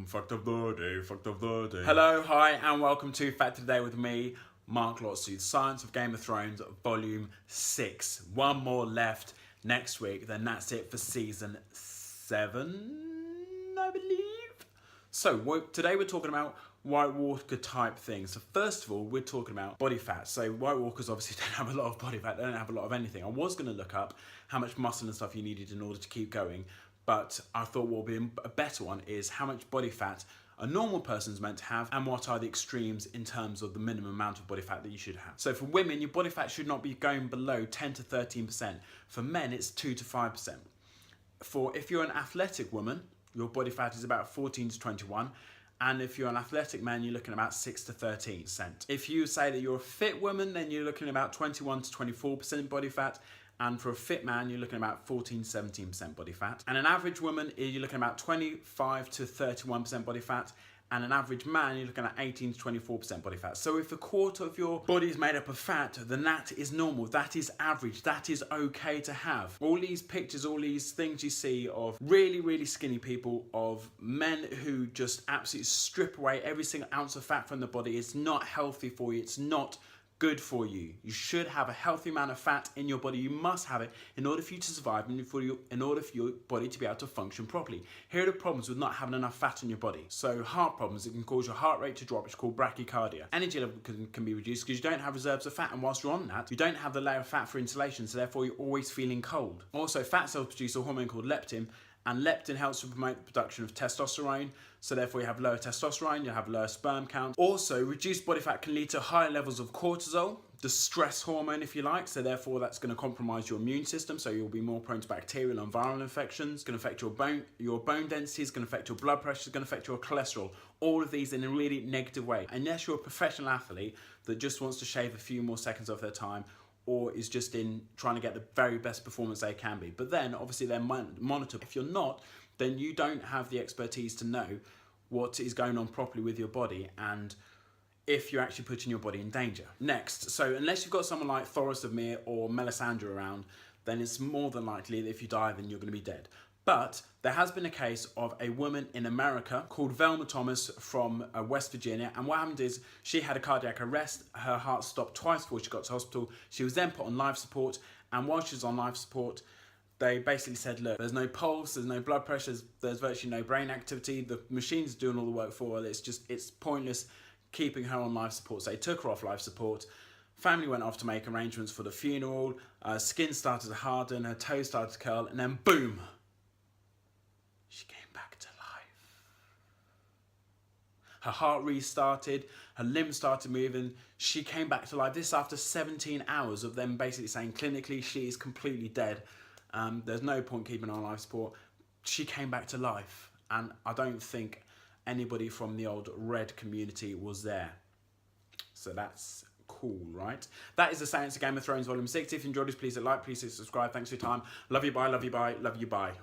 Fact of the day, fact of the day. Hello, hi, and welcome to Fact of the Day with me, Mark Lotsu, the Science of Game of Thrones, Volume 6. One more left next week, then that's it for Season 7, I believe. So, today we're talking about White Walker type things. So first of all, we're talking about body fat. So White Walkers obviously don't have a lot of body fat, they don't have a lot of anything. I was going to look up how much muscle and stuff you needed in order to keep going, but I thought what would be a better one is how much body fat a normal person's meant to have and what are the extremes in terms of the minimum amount of body fat that you should have. So for women, your body fat should not be going below 10 to 13%. For men, it's 2 to 5%. If you're an athletic woman, your body fat is about 14 to 21. And if you're an athletic man, you're looking at about 6 to 13%. If you say that you're a fit woman, then you're looking at about 21 to 24% body fat. And for a fit man, you're looking at about 14 to 17% body fat. And an average woman, you're looking at about 25 to 31% body fat. And an average man, you're looking at 18 to 24% body fat. So if a quarter of your body is made up of fat, then that is normal, that is average, that is okay to have. All these pictures, all these things you see of really, really skinny people, of men who just absolutely strip away every single ounce of fat from the body, it's not healthy for you, it's not good for you. You should have a healthy amount of fat in your body. You must have it in order for you to survive and in order for your body to be able to function properly. Here are the problems with not having enough fat in your body. So heart problems, it can cause your heart rate to drop, which is called bradycardia. Energy level can be reduced because you don't have reserves of fat, and whilst you're on that, you don't have the layer of fat for insulation, so therefore you're always feeling cold. Also, fat cells produce a hormone called leptin, and leptin helps to promote the production of testosterone, so therefore you have lower testosterone, you have lower sperm count. Also, reduced body fat can lead to higher levels of cortisol, the stress hormone if you like, so therefore that's going to compromise your immune system, so you'll be more prone to bacterial and viral infections. It's going to affect your bone density, it's going to affect your blood pressure, it's going to affect your cholesterol. All of these in a really negative way. Unless you're a professional athlete that just wants to shave a few more seconds off their time, or is just in trying to get the very best performance they can be. But then, obviously, they're monitored. If you're not, then you don't have the expertise to know what is going on properly with your body and if you're actually putting your body in danger. Next, so unless you've got someone like Thoros of Myr or Melisandre around, then it's more than likely that if you die, then you're going to be dead. But there has been a case of a woman in America called Velma Thomas from West Virginia, and what happened is she had a cardiac arrest, her heart stopped twice before she got to hospital, she was then put on life support, and while she was on life support, they basically said, look, there's no pulse, there's no blood pressure, there's virtually no brain activity, the machine's doing all the work for her, it's pointless keeping her on life support. So they took her off life support. Family went off to make arrangements for the funeral, skin started to harden, her toes started to curl, and then boom! She came back to life. Her heart restarted, her limbs started moving, she came back to life. This after 17 hours of them basically saying clinically she is completely dead. There's no point keeping her on life support. She came back to life, and I don't think anybody from the old Red community was there. So that's cool, right? That is the Science of Game of Thrones Volume 6. If you enjoyed this, please hit like, please hit subscribe. Thanks for your time. Love you, bye, love you, bye, love you, bye.